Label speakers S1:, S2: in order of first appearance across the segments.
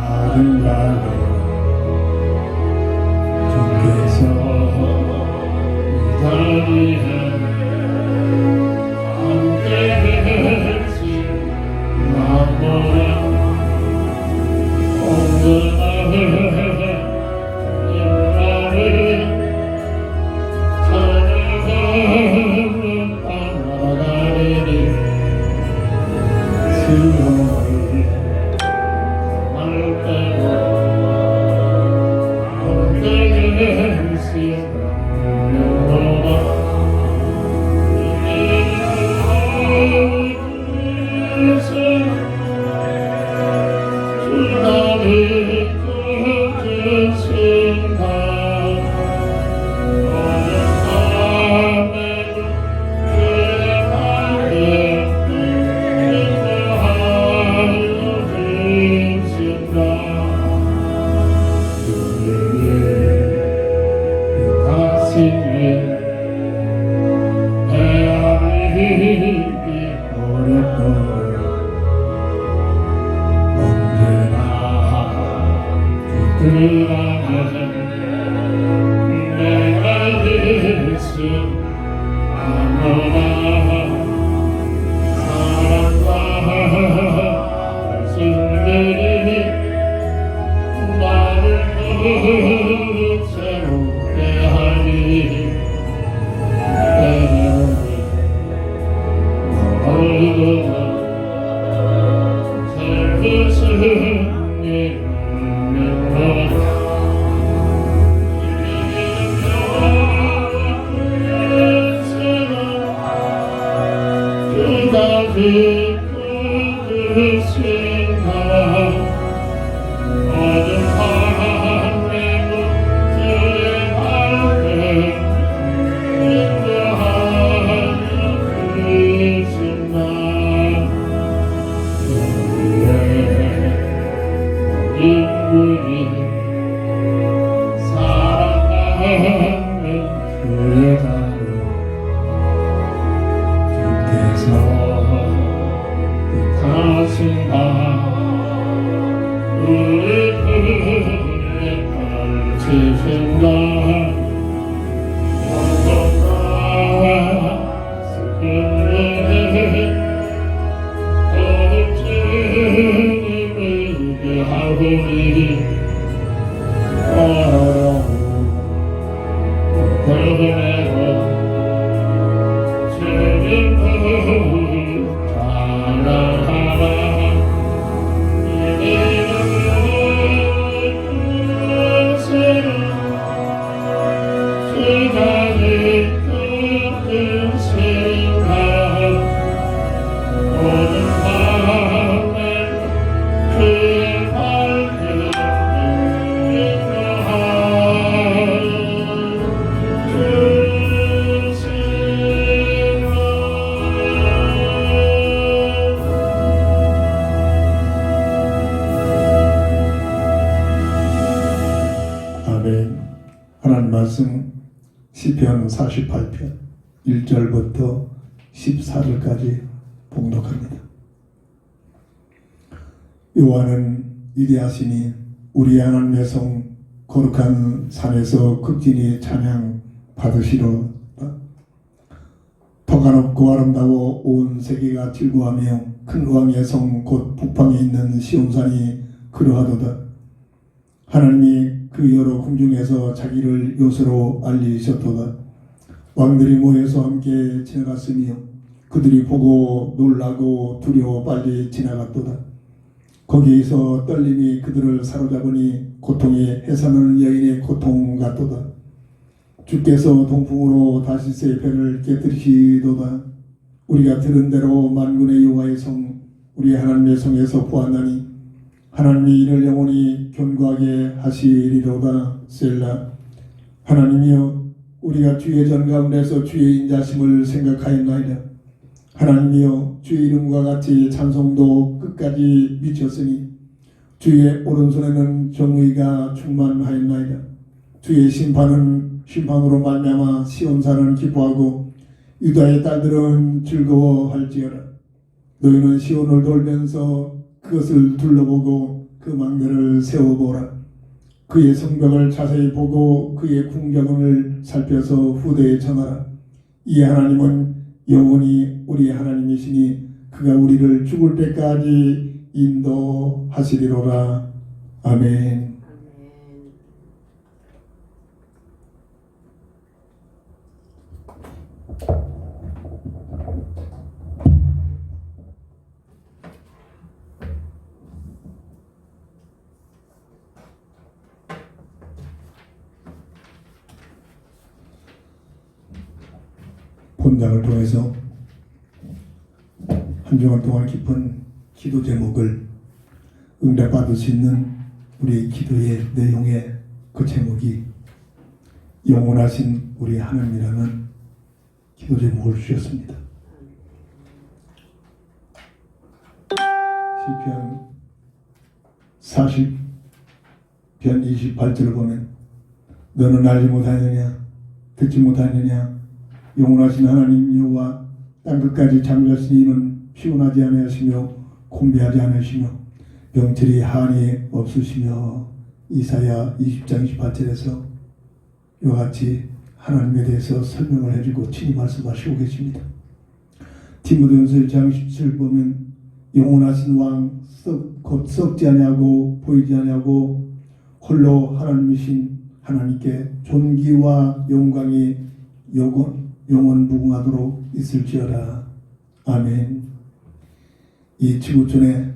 S1: 아름다워 주께서 이달리에 함께 계신 나보라 온전하게 임마를 찬양하며 따라가리니 슬로이 말빼고 함께 계신 나보라 내가 예수 아노라 사랑과 승리니 나를 새롭게 하니 얼굴은 새것을 하나님 말씀 시편 48편 1절부터 14절까지 봉독합니다. 여호와는 위대하시니 우리 하나님의 성 거룩한 산에서 극진히 찬양 받으시로다. 터가 높고 아름다워 온 세계가 즐거워하며 큰 왕의 성 곧 북방에 있는 시온산이 그러하도다. 하나님이 그 여러 궁중에서 자기를 요새로 알리셨도다. 왕들이 모여서 함께 지나갔으며 그들이 보고 놀라고 두려워 빨리 지나갔도다. 거기에서 떨림이 그들을 사로잡으니 고통이 해산하는 여인의 고통 같도다. 주께서 동풍으로 다시스의 배를 깨뜨리시도다. 우리가 들은 대로 만군의 여호와의 성 우리 하나님의 성에서 보았나니 하나님이 이를 영원히 견고하게 하시리로다. 셀라. 하나님이여 우리가 주의 전 가운데서 주의 인자심을 생각하였나이다. 하나님이여 주의 이름과 같이 찬송도 끝까지 미쳤으니 주의 오른손에는 정의가 충만하였나이다. 주의 심판으로 말미암아 시온산은 기뻐하고 유다의 딸들은 즐거워할지어다. 너희는 시온을 돌면서 그것을 둘러보고 그 망대를 세워보라. 그의 성벽을 자세히 보고 그의 궁정을 살펴서 후대에 전하라. 이 하나님은 영원히 우리의 하나님이시니 그가 우리를 죽을 때까지 인도하시리로라. 아멘. 본당을 통해서 한 주간 동안 깊은 기도 제목을 응답받을 수 있는 우리 기도의 내용의 그 제목이 영원하신 우리 하나님이라는 기도 제목을 주셨습니다. 시편 40편 28절을 보면 너는 알지 못하느냐 듣지 못하느냐 영원하신 하나님 여호와 땅끝까지 창조하신 이는 피곤하지 않으시며 곤비하지 않으시며 병철이 한이 없으시며. 이사야 20장 28절에서 이와 같이 하나님에 대해서 설명을 해주고 친히 말씀하시고 계십니다. 디모데후서 1장 17절 보면 영원하신 왕 곧 썩지 아니하고 보이지 아니하고 홀로 하나님이신 하나님께 존귀와 영광이 영원 무궁하도록 있을지어다. 아멘. 이 지구촌에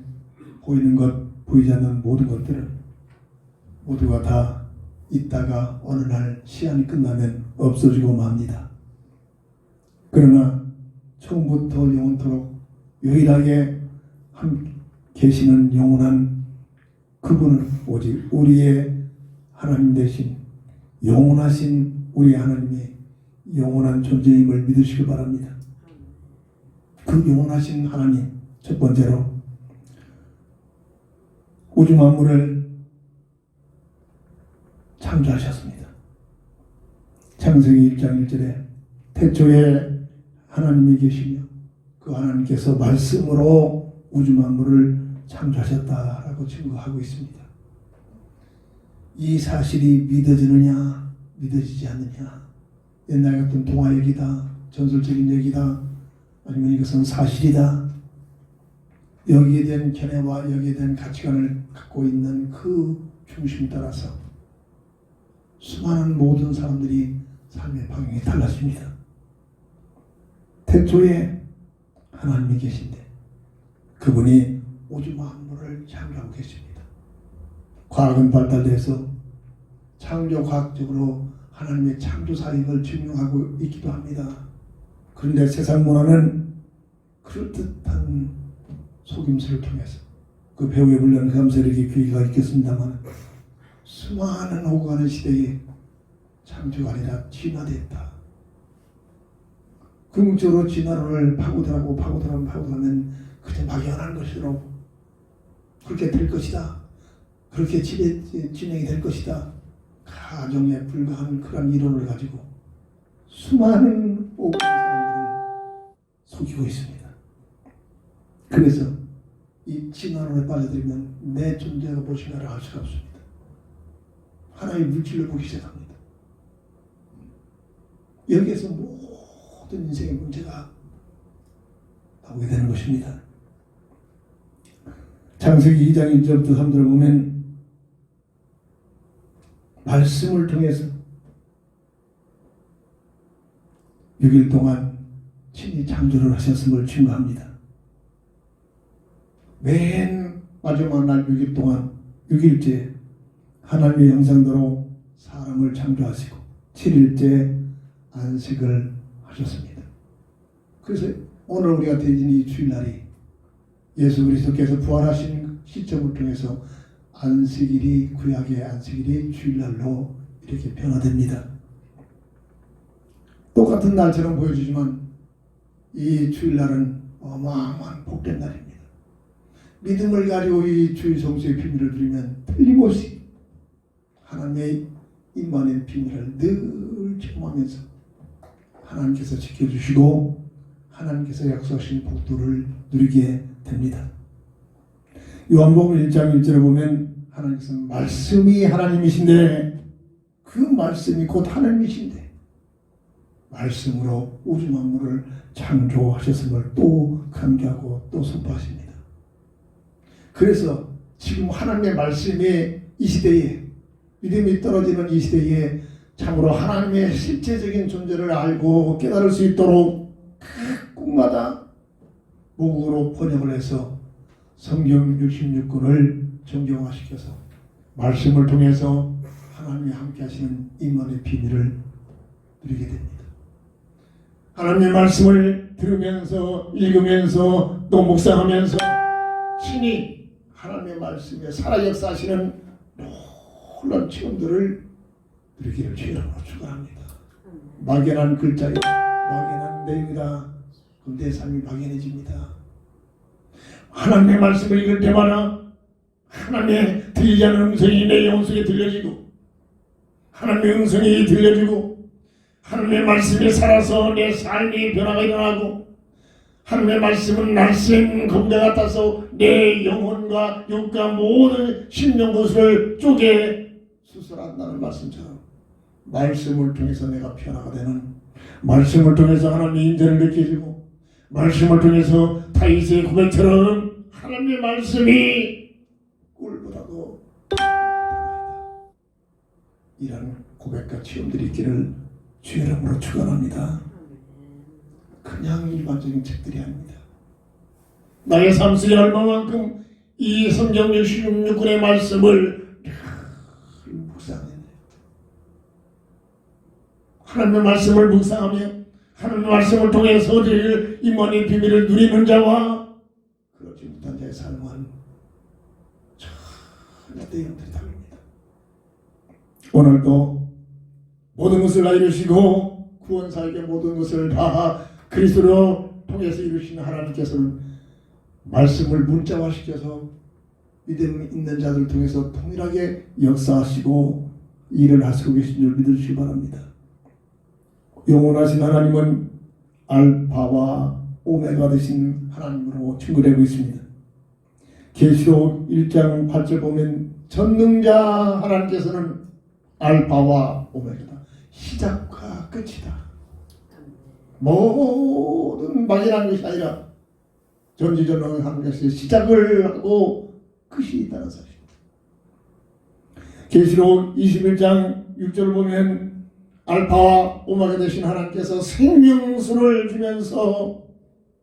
S1: 보이는 것, 보이지 않는 모든 것들은 모두가 다 있다가 어느 날 시간이 끝나면 없어지고 맙니다. 그러나 처음부터 영원토록 유일하게 계시는 영원한 그분은 오직 우리의 하나님 되신 영원하신 우리 하나님이 영원한 존재임을 믿으시기 바랍니다. 그 영원하신 하나님, 첫 번째로 우주 만물을 창조하셨습니다. 창세기 1장 1절에 태초에 하나님이 계시며 그 하나님께서 말씀으로 우주 만물을 창조하셨다라고 증거하고 있습니다. 이 사실이 믿어지느냐 믿어지지 않느냐, 옛날 같은 동화 얘기다, 전설적인 얘기다, 아니면 이것은 사실이다, 여기에 대한 견해와 여기에 대한 가치관을 갖고 있는 그 중심에 따라서 수많은 모든 사람들이 삶의 방향이 달라집니다. 태초에 하나님이 계신데 그분이 우주 만물을 창조하고 계십니다. 과학은 발달돼서 창조과학적으로 하나님의 창조 사역을 증명하고 있기도 합니다. 그런데 세상 문화는 그럴듯한 속임수를 통해서 그 배후에 물론 감사에게 귀가 있겠습니다만 수많은 오고 가는 시대에 창조가 아니라 진화됐다. 궁극적으로 진화론을 파고들면 그저 막연한 것으로 그렇게 될 것이다, 그렇게 진행이 될 것이다, 가정에 불과한 그런 이론을 가지고 수많은 오고 가는 사람들을 속이고 있습니다. 그래서 이 진화론에 빠져들면 내 존재가 무엇인가를 알 수가 없습니다. 하나의 물질을 보기 시작합니다. 여기에서 모든 인생의 문제가 나오게 되는 것입니다. 창세기 2장 1절부터 3절을 보면 말씀을 통해서 6일 동안 친히 창조를 하셨음을 증거합니다. 맨 마지막 날 6일 동안 6일째 하나님의 형상대로 사람을 창조하시고 7일째 안식을 하셨습니다. 그래서 오늘 우리가 드리는 이 주일날이 예수 그리스도께서 부활하신 시점을 통해서 안식일이, 구약의 안식일이 주일날로 이렇게 변화됩니다. 똑같은 날처럼 보여주지만 이 주일날은 어마어마한 복된 날입니다. 믿음을 가지고 이 주일 성수의 비밀을 누리면 틀림없이 하나님의 임만의 비밀을 늘 체험하면서 하나님께서 지켜주시고 하나님께서 약속하신 복도를 누리게 됩니다. 요한복음 1장 1절에 보면 하나님께서 말씀이 하나님이신데 그 말씀이 곧 하나님이신데 말씀으로 우주 만물을 창조하셨음을 또 강조하고 또 선포하십니다. 그래서 지금 하나님의 말씀이 이 시대에 믿음이 떨어지는 이 시대에 참으로 하나님의 실제적인 존재를 알고 깨달을 수 있도록 각국마다 모국어로 번역을 해서 성경 66권을 정경화시켜서 말씀을 통해서 하나님이 함께 하시는 임원의 비밀을 누리게 됩니다. 하나님의 말씀을 들으면서 읽으면서 또 묵상하면서 친히 하나님의 말씀에 살아 역사하시는 놀라운 체험들을 누리기를 주님으로 축원합니다. 막연한 글자요, 막연한 내용이다. 그럼 내 삶이 막연해집니다. 하나님의 말씀을 읽을 때마다 하나님의 들리지 않는 음성이 내 영혼 속에 들려지고 하나님의 음성이 들려지고 하나님의 말씀이 살아서 내 삶이 변화가 일어나고 하나님의 말씀은 날쌘 검대 같아서 내 영혼과 육과 모든 심령구슬을 쪼개 수술한다는 말씀처럼 말씀을 통해서 내가 변화가 되는, 말씀을 통해서 하나님의 인재를 느껴지고 말씀을 통해서 다윗의 고백처럼 하나님의 말씀이 꿀보다도 이런 고백과 체험들이 있기를 주의 이름으로 축원합니다. 그냥 일반적인 책들이 아닙니다. 나의 삶 속에 얼마만큼 이 성경 66권의 말씀을 묵상했네요. 하나님의 말씀을 묵상하며 하나님의 말씀을 통해서 드릴 임원의 비밀을 누리는 자와 그렇지 못한 자의 삶은 전혀 내용들이 다릅니다. 오늘도 모든 것을 다 이루시고 구원사에게 모든 것을 다 그리스도로 통해서 이루신 하나님께서는 말씀을 문자화시켜서 믿음 있는 자들 통해서 통일하게 역사하시고 일을 하시고 계신 줄 믿으시기 바랍니다. 영원하신 하나님은 알파와 오메가 되신 하나님으로 증거되고 있습니다. 계시록 1장 8절 보면 전능자 하나님께서는 알파와 오메가다. 시작과 끝이다. 모든 막연한 것이 아니라 전지전능한 것이 시작을 하고 끝이 있다는 사실입니다. 계시록 21장 6절을 보면 알파와 오메가 되신 하나님께서 생명수를 주면서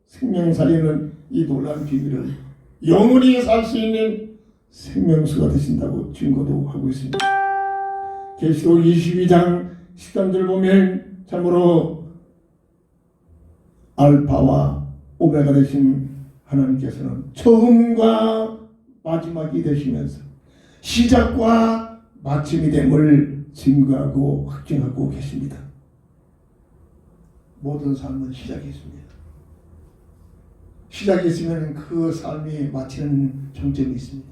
S1: 생명살리는 이 놀라운 비밀을 영원히 살 수 있는 생명수가 되신다고 증거도 하고 있습니다. 계시록 22장 13절 보면 참으로 알파와 오메가 되신 하나님께서는 처음과 마지막이 되시면서 시작과 마침이 됨을 증거하고 확증하고 계십니다. 모든 삶은 시작이 있습니다. 시작이 있으면 그 삶이 마치는 정점이 있습니다.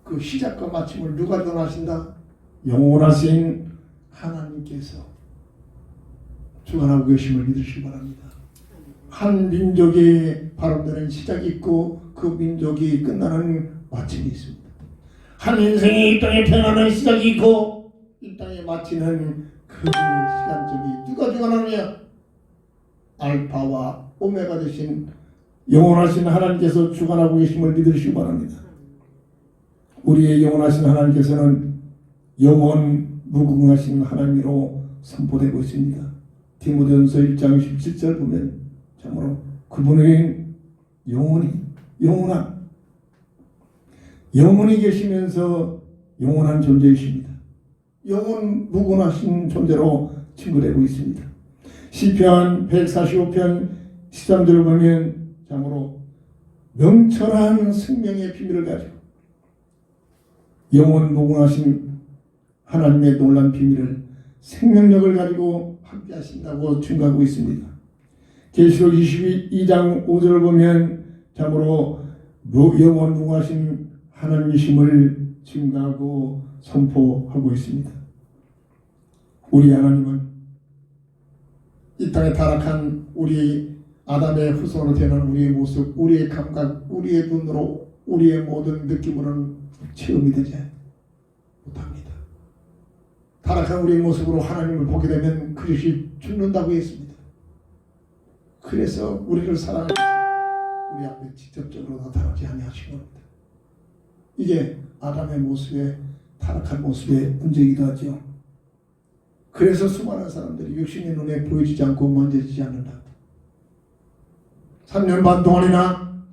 S1: 그 시작과 마침을 누가 전하신다? 영원하신 하나님께서 주관하고 계심을 믿으시기 바랍니다. 한 민족의 발언되는 시작이 있고 그 민족이 끝나는 마침이 있습니다. 한 인생이 이 땅에 태어나는 시작이 있고 이 땅에 마치는 그 시간점이 누가 주관하느냐? 알파와 오메가 되신 영원하신 하나님께서 주관하고 계심을 믿으시기 바랍니다. 우리의 영원하신 하나님께서는 영원 무궁하신 하나님으로 선포되고 있습니다. 디모데전서 1장 17절 보면 참으로 그분은 영원히 계시면서 영원한 존재이십니다. 영원 무궁하신 존재로 증거되고 있습니다. 시편 145편 13절을 보면 참으로 명철한 생명의 비밀을 가지고 영원 무궁하신 하나님의 놀란 비밀을 생명력을 가지고 함께 하신다고 증거하고 있습니다. 계시록 22장 5절을 보면 참으로 영원 무궁하신 하나님이심을 증거하고 선포하고 있습니다. 우리 하나님은 이 땅에 타락한 우리 아담의 후손으로 태어난 우리의 모습, 우리의 감각, 우리의 눈으로, 우리의 모든 느낌으로는 체험이 되지 못합니다. 타락한 우리의 모습으로 하나님을 보게 되면 그것이 죽는다고 했습니다. 그래서 우리를 사랑하셔서 우리 앞에 직접적으로 나타나지 아니하신 겁니다. 이게 아담의 모습의 타락한 모습의 문제이기도 하죠. 그래서 수많은 사람들이 육신의 눈에 보여지지 않고 만져지지 않는다. 3년 반 동안이나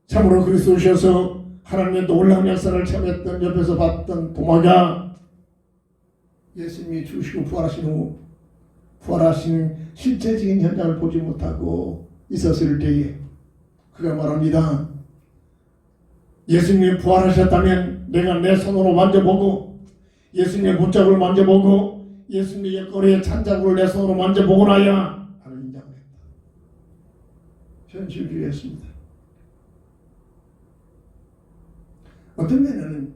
S1: 참으로 그리스도셔서 하나님의 놀라운 역사를 체험했던 옆에서 봤던 도마가 예수님이 죽으시고 부활하신 후 부활하신 실제적인 현장을 보지 못하고 있었을 때에 그가 말합니다. 예수님이 부활하셨다면 내가 내 손으로 만져보고 예수님의 문짝을 만져보고 예수님의 옆구리의 찬자국을 내 손으로 만져보고 나야 나를 인정을 했다. 현실주의였습니다. 어떤 면에는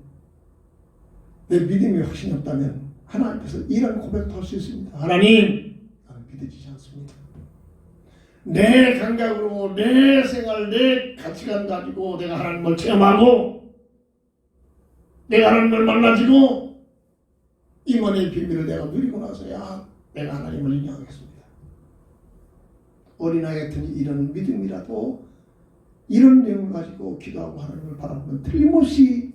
S1: 내 믿음이 확신이 없다면 하나님 앞에서 이런 고백도 할 수 있습니다. 하나님, 나는 믿어지지 않습니다. 내 감각으로 내 생활, 내 가치관 가지고 내가 하나님을 체험하고 내가 하나님을 만나지고 임원의 비밀을 내가 누리고 나서야 내가 하나님을 인정하겠습니다. 어린아이 같은 이런 믿음이라도 이런 내용을 가지고 기도하고 하나님을 바라보면 틀림없이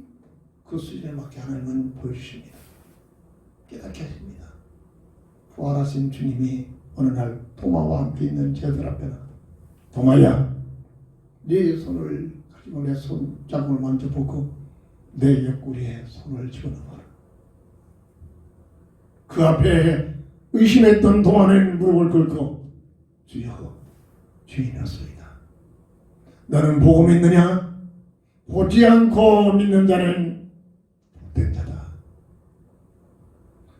S1: 그 수준에 맞게 하나님은 보여주십니다. 깨닫게 하십니다. 부활하신 주님이 어느 날 도마와 함께 있는 제자들 앞에는 도마야, 네 손을 가지고 내 손자국을 만져보고 내 옆구리에 손을 집어넣어라. 그 앞에 의심했던 도마는 무릎을 꿇고 주여, 주인이었소이다. 너는 보고 믿느냐? 보지 않고 믿는 자는 복된 자다.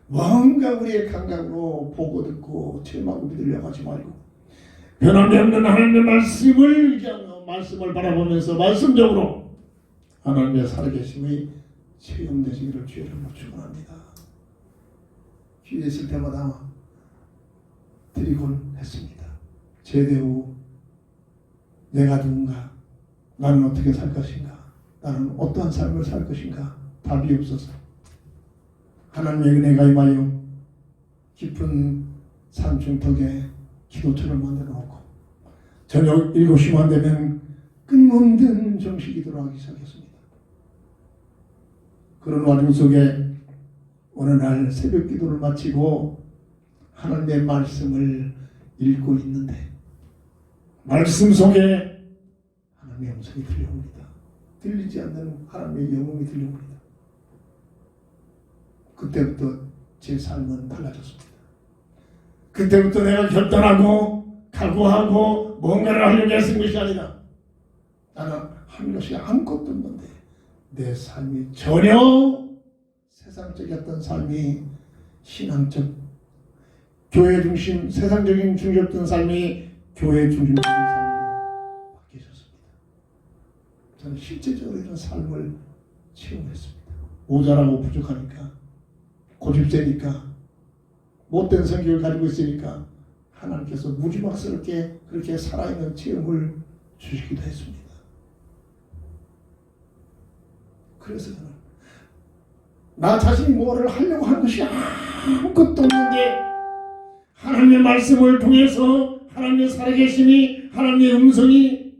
S1: 뭔가 우리의 감각으로 보고 듣고 체험하고 믿으려고 하지 말고 변함이 없는 하나님의 말씀을 의지하며 말씀을 바라보면서 말씀적으로 하나님의 살아계심이 체험되시기를 주의 이름으로 축원합니다. 기회 있을 때마다 드리곤 했습니다. 제대 후 내가 누군가, 나는 어떻게 살 것인가, 나는 어떠한 삶을 살 것인가 답이 없어서 하나님의 은혜가 임하여 깊은 산 중턱에 기도처를 만들어 놓고 저녁 7시만 되면 끊임없는 정식 기도를 하기 시작했습니다. 그런 와중 속에 어느 날 새벽 기도를 마치고 하나님의 말씀을 읽고 있는데 말씀 속에 하나님의 음성이 들려옵니다. 들리지 않는 하나님의 영음이 들려옵니다. 그때부터 제 삶은 달라졌습니다. 그때부터 내가 결단하고 각오하고 뭔가를 하려고 했던 것이 아니라 나는 한 것이 아무것도 없는데 내 삶이 전혀 세상적이었던 삶이 신앙적, 교회 중심, 세상적인 중심이었던 삶이 교회 중심적인 삶으로 바뀌었습니다. 저는 실제적으로 이런 삶을 체험했습니다. 모자라고 부족하니까, 고집세니까, 못된 성격을 가지고 있으니까 하나님께서 무지막스럽게 그렇게 살아있는 체험을 주시기도 했습니다. 그래서 저는 나 자신이 뭐를 하려고 한 것이 아무것도 없는데 하나님의 말씀을 통해서 하나님의 살아계심이, 하나님의 음성이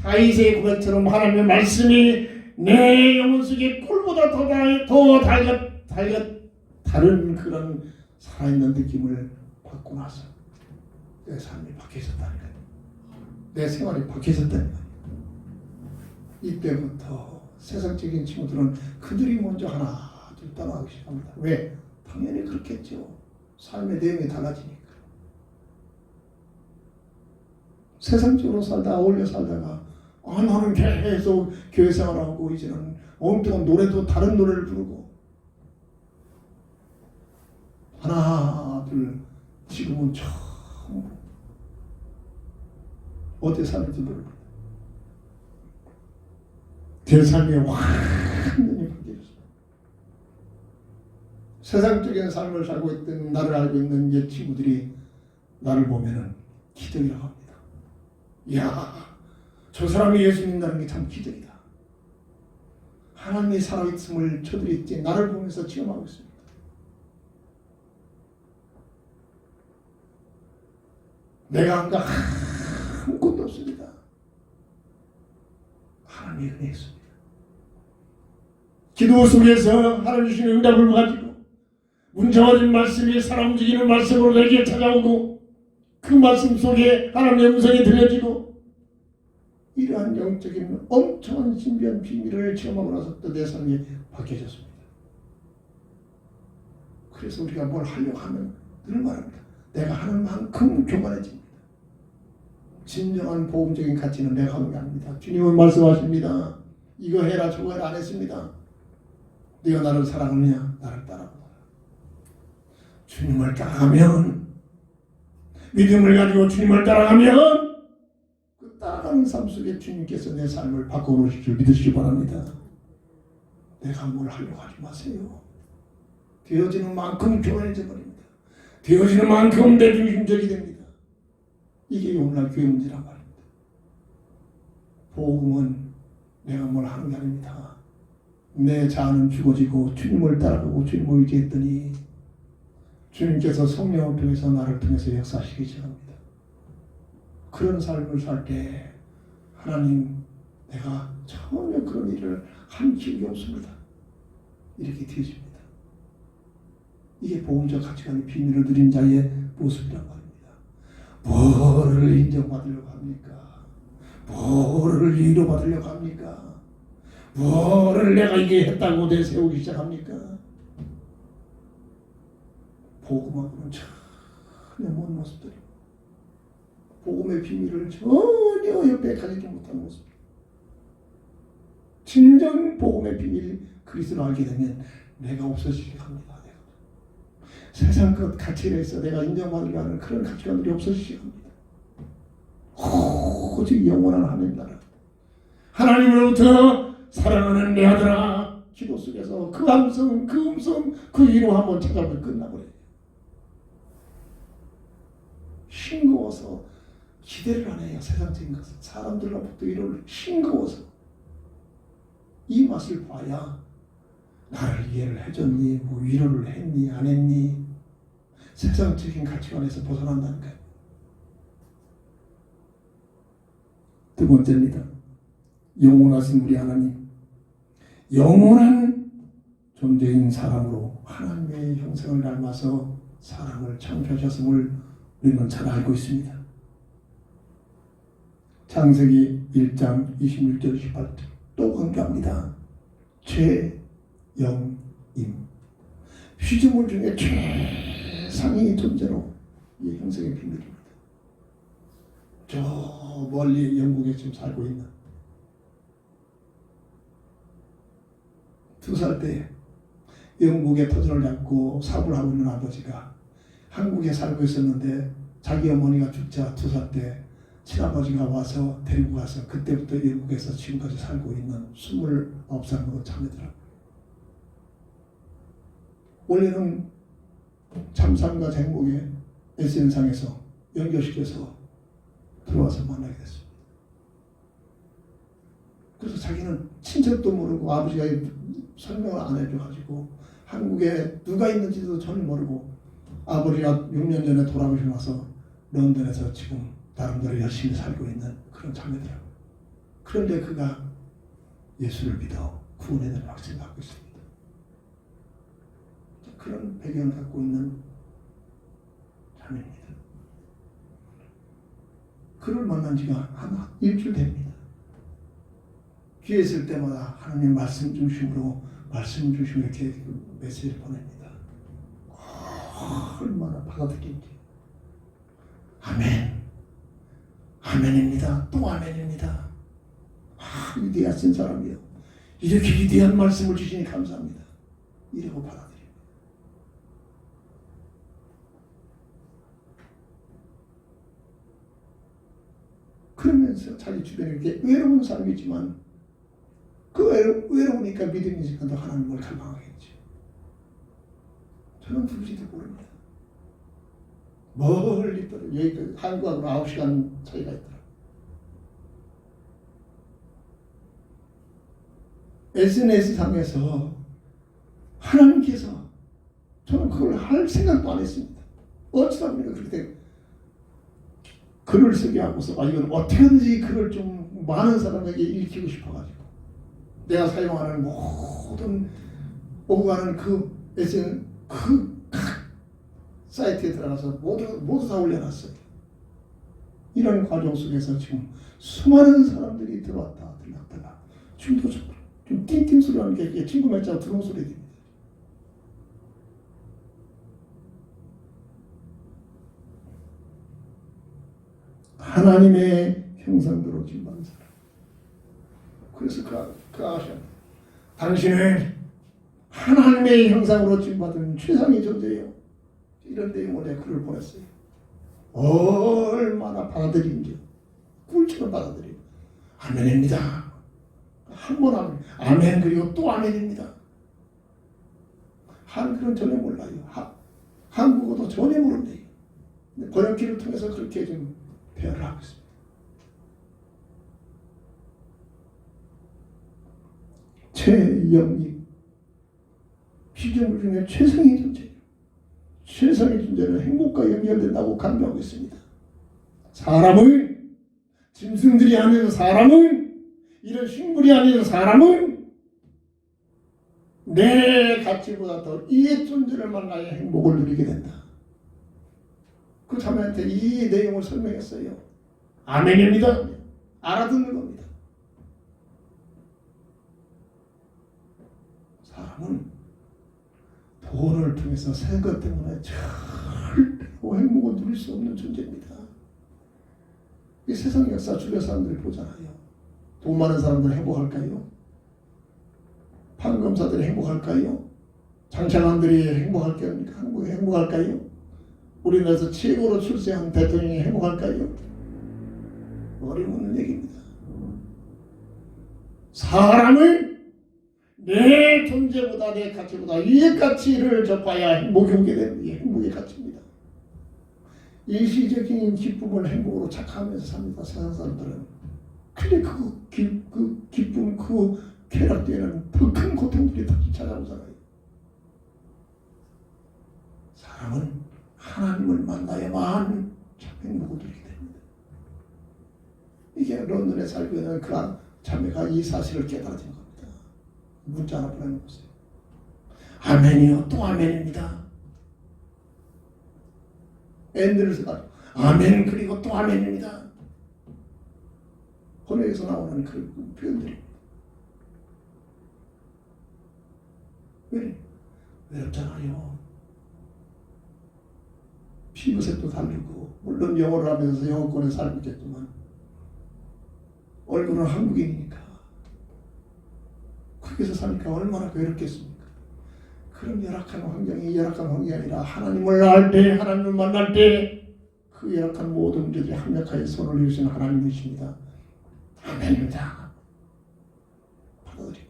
S1: 다윗의 고백처럼 하나님의 말씀이 내 영혼 속에 꿀보다 더 다른 그런 살아있는 느낌을 받고 나서 내 삶이 바뀌어졌다니까요. 내 생활이 바뀌어졌다니까요. 이때부터 세상적인 친구들은 그들이 먼저 하나 둘 떠나기 시작합니다. 왜? 당연히 그렇겠죠. 삶의 내용이 달라지니까. 세상적으로 살다가 어울려 살다가 나는 계속 교회 생활하고 이제는 엉뚱한 노래도 다른 노래를 부르고 하나 둘 지금은 처음 어떻게 살는지 모릅니다. 제 삶이 완전히 바뀌었어요. 세상적인 삶을 살고 있던 나를 알고 있는 옛 친구들이 나를 보면은 기적이라고 합니다. 이야, 저 사람이 예수 믿는다는 게 참 기적이다. 하나님이 살아있음을 저들이 이제 나를 보면서 체험하고 있습니다. 내가 한 거 아무것도 없습니다. 하나님의 은혜였습니다. 기도 속에서 하나님 주신 응답을 가지고 문정어진 말씀이 사람 움직이는 말씀으로 내게 찾아오고 그 말씀 속에 하나님의 음성이 들려지고 이러한 영적인 엄청난 신비한 비밀을 체험하고 나서 또 내 삶이 바뀌어졌습니다. 그래서 우리가 뭘 하려고 하면 늘 말합니다. 내가 하는 만큼 교만해집니다. 진정한 보험적인 가치는 내가 하는 게 아닙니다. 주님은 말씀하십니다. 이거 해라 저거 해라 안 했습니다. 네가 나를 사랑하느냐? 나를 따라오라. 주님을 따라가면, 믿음을 가지고 주님을 따라가면 그 따라가는 삶 속에 주님께서 내 삶을 바꿔놓으실 줄 믿으시기 바랍니다. 내가 뭘 하려고 하지 마세요. 되어지는 만큼 교만해져 버립니다. 되어지는 만큼 내중심적이 됩니다. 이게 오늘날 교회 문제란 말입니다. 복음은 내가 뭘 하는 게 아닙니다. 내 자아는 죽어지고 주님을 따라가고 주님을 의지했더니 주님께서 성령을 통해서 나를 통해서 역사하시기 시작합니다. 그런 삶을 살 때 하나님 내가 전혀 그런 일을 한 기억이 없습니다. 이렇게 되어집니다. 이게 복음적 가치관의 비밀을 누린 자의 모습이란 말입니다. 뭐를 인정받으려고 합니까? 뭐를 위로받으려고 합니까? 뭐를 내가 이게 했다고 내세우기 시작합니까? 복음하고는 전혀 먼 모습들입니다. 복음의 비밀을 전혀 옆에 가지지 못하는 모습. 진정 복음의 비밀 그리스도를 알게 되면 내가 없어지게 합니다. 세상 것 가치에 있어 내가 인정받으려 하는 그런 가치관들이 없어지게 합니다. 오직 영원한 하나님 나라. 하나님으로부터 사랑하는 내 아들아 기도 속에서 그 음성 그 위로 한번 찾아보면 끝나버려요. 싱거워서 기대를 안 해요. 세상적인 것은 사람들로부터 위로를 싱거워서 이 맛을 봐야 나를 이해를 해줬니 뭐 위로를 했니 안 했니 세상적인 가치관에서 벗어난다는 거예요. 두 번째입니다. 영원하신 우리 하나님, 영원한 존재인 사람으로 하나님의 형상을 닮아서 사람을 창조하셨음을 우리는 잘 알고 있습니다. 창세기 1장 26절 28절 또 강조합니다. 최영임 피조물 중에 최상위 존재로 이 형성의 비밀입니다. 저 멀리 영국에 지금 살고 있는 2살 때 영국의 터전을 잡고 사업을 하고 있는 아버지가 한국에 살고 있었는데 자기 어머니가 죽자 2살 때 친아버지가 와서 데리고 가서 그때부터 영국에서 지금까지 살고 있는 29살 먹은 자매더라고요. 원래는 참삼과 행복에 SN상에서 연결시켜서 들어와서 만나게 됐습니다. 그래서 자기는 친척도 모르고 아버지가 설명을 안 해줘가지고 한국에 누가 있는지도 전혀 모르고 아버지가 6년 전에 돌아오시고 나서 런던에서 지금 나름대로 열심히 살고 있는 그런 자매더라고요. 그런데 그가 예수를 믿어 구원에 대한 확신을 갖고 있습니다. 그런 배경을 갖고 있는 자매입니다. 그를 만난 지가 한 일주일 됩니다. 귀에 있을 때마다 하나님 말씀 중심으로 이렇게 메시지를 보냅니다. 얼마나 받아들인지. 아멘. 아멘입니다. 또 아멘입니다. 위대하신 사람이요. 이렇게 위대한 말씀을 주시니 감사합니다. 이러고 받아들입니다. 그러면서 자기 주변에 이렇게 외로운 사람이지만 그 외로우니까 믿음이 있으니까 하나님을 갈망하겠지. 저는 누구지도 모릅니다. 멀리 떨어져 여기 한국하고 9시간 차이가 있더라고요. SNS상에서 하나님께서 저는 그걸 할 생각도 안 했습니다. 어쩌다 보니까 그렇게 글을 쓰게 하고서 이건 어떻게든지 글을 좀 많은 사람에게 읽히고 싶어가지고 내가 사용하는 모든 오고 가는 그 SNS 각 사이트에 들어가서 모두 다 올려놨어요. 이런 과정 속에서 지금 수많은 사람들이 들어왔다 들락들락 지금도 좀 띵띵 소리 하는 게 친구 몇 장 들어온 소리 됩니다. 하나님의 형상대로 지음받은 사람. 그래서 그 아가씨 당신은 하나님의 형상으로 지음받은 최상의 존재예요. 이런 내용으로 내가 글을 보냈어요. 얼마나 받아들이는지 꿀처럼 받아들이고 아멘입니다. 한 번 하면 아멘 그리고 또 아멘입니다. 한글은 전혀 몰라요. 한국어도 전혀 모른대요. 번역기를 통해서 그렇게 좀 대화를 하고 있습니다. 최영익 피조물 중에 최상의 존재예요. 최상의 존재는 행복과 연결된다고 강조하고 있습니다. 사람은 짐승들이 아닌 사람은 이런 식물이 아닌 사람은 내 가치보다 더 이의 존재를 만나야 행복을 누리게 된다. 그 자매한테 이 내용을 설명했어요. 아멘입니다. 알아듣는 겁니다. 사람은 돈을 통해서 생각 때문에 절대로 행복을 누릴 수 없는 존재입니다. 이 세상 역사 주변 사람들이 보잖아요. 돈 많은 사람들 행복할까요? 판검사들이 행복할까요? 장차관들이 행복할까요? 우리나라에서 최고로 출세한 대통령이 행복할까요? 어림없는 얘기입니다. 사람은 내 존재보다 내 가치보다 이 가치를 접해야 행복이 오게 되는 게 행복의 가치입니다. 일시적인 기쁨을 행복으로 착각하면서 삽니다. 세상 사람들은. 근데 그 기쁨, 그 쾌락되는 더 큰 고통들이 다시 찾아오잖아요. 사람은 하나님을 만나야만 참 행복을 누리게 됩니다. 이게 런던에 살고 있는 그 자매가 이 사실을 깨달아진 겁니다. 문자 하나 보내놓으세요. 아멘이요 또 아멘입니다. 앤드루스가 아멘 그리고 또 아멘입니다. 번역에서 나오는 그 표현들이 외롭잖아요. 피부색도 다르고 물론 영어를 하면서 영어권에 살고 있겠지만 얼굴은 한국인이니까 거기서 사니까 얼마나 외롭겠습니까? 그런 열악한 환경이 아니라 하나님을 알 때, 하나님을 만날 때 그 열악한 모든 문제들이 합력하여 손을 이루시는 하나님이십니다. 아멘입니다. 받아들이고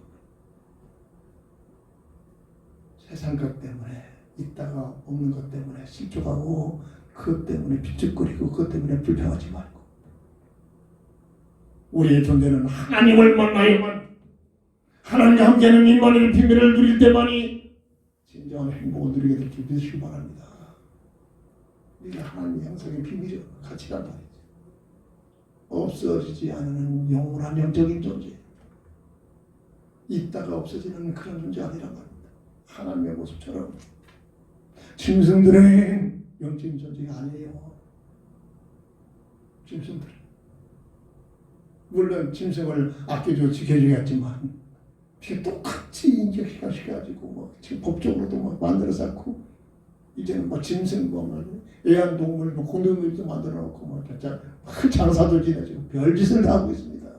S1: 세상 것 때문에 있다가 없는 것 때문에 실족하고 그것 때문에 비축거리고 그것 때문에 불평하지 말고 우리의 존재는 하나님을 만나야만 하나님과 함께하는 임마누엘 비밀을 누릴 때만이 진정한 행복을 누리게 될 줄 믿으시기 바랍니다. 이게 하나님의 형상의 비밀이요 가치란 말이죠. 없어지지 않는 영원한 영적인 존재. 있다가 없어지는 그런 존재 아니란 말입니다. 하나님의 모습처럼 짐승들은 영적인 존재가 아니에요. 짐승들. 물론 짐승을 아껴줘 지켜주겠지만 똑같이 인격시켜가지고 지금 법적으로도 만들어서 갖고 이제는 짐승 애완동물 공동물도 만들어 놓고 그 장사들 지내지고 별짓을 다 하고 있습니다.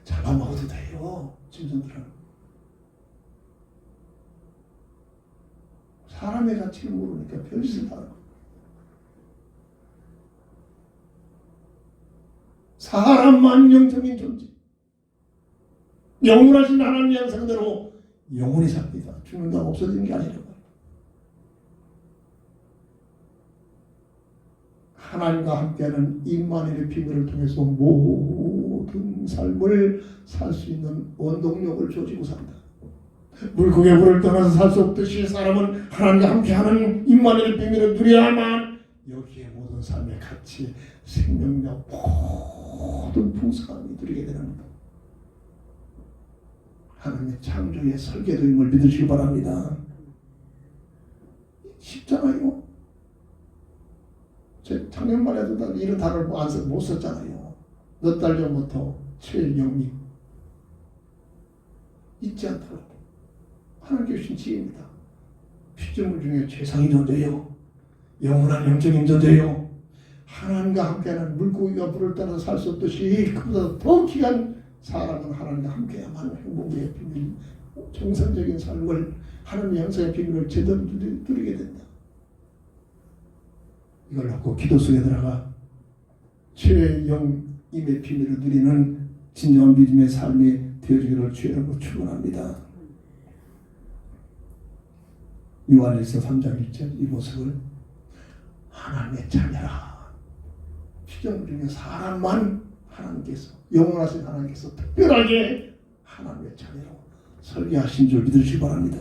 S1: 잡아먹어도 돼요. 짐승들은 사람의 가치를 모르니까 별짓을 다 하고 사람만 영적인 존재 영원하신 하나님의 형상대로 영원히 삽니다. 죽는다고 없어지는 게 아니라 하나님과 함께하는 임마누엘의 비밀을 통해서 모든 삶을 살 수 있는 원동력을 조지고 산다. 물고기에 물을 떠나서 살 수 없듯이 사람은 하나님과 함께하는 임마누엘 비밀을 누려야만 여기에 모든 삶의 가치, 생명력, 모든 풍성함이 누리게 되는 하나님의 창조의 설계도임을 믿으시기 바랍니다. 쉽잖아요. 제 작년만 해도 이런 단어를 못 썼잖아요. 몇 달 전부터 최영미 잊지 않도록 하나님께 주신 지혜입니다. 피조물 중에 최상위 존재요, 영원한 영적인 존재요, 하나님과 함께하는 물고기가 물을 따라 살 수 없듯이 그보다 더 귀한 사람은 하나님과 함께야만 행복의 비밀, 정상적인 삶을 하나님의 형상의 비밀을 제대로 누리게 된다. 이걸 놓고 기도 속에 들어가 최영임의 비밀을 누리는 진정한 믿음의 삶이 되어지기를 주여로 축원합니다. 요한일서 3장 1절 이 모습을 하나님의 자녀라, 피조물 중에 사람만 하나님께서, 영원하신 하나님께서 특별하게 하나님의 자녀로 설계하신 줄 믿으시기 바랍니다.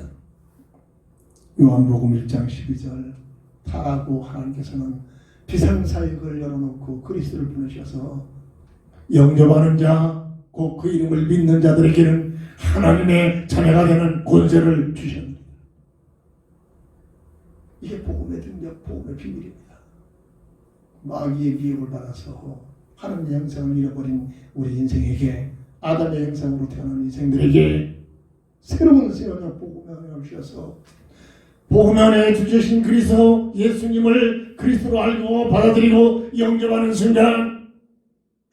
S1: 요한복음 1장 12절 타라고 하나님께서는 비상사역을 열어놓고 그리스도를 보내셔서 영접하는 자, 곧 그 이름을 믿는 자들에게는 하나님의 자녀가 되는 권세를 주셨습니다. 이게 복음의 능력, 복음의 비밀입니다. 마귀의 미혹을 받아서 하나님의 형상을 잃어버린 우리 인생에게, 아담의 형상으로 태어난 인생들에게 새로운 생명력, 복음의 은혜를 주셔서 복음 안에 주신 그리스도 예수님을 그리스도로 알고 받아들이고 영접하는 순간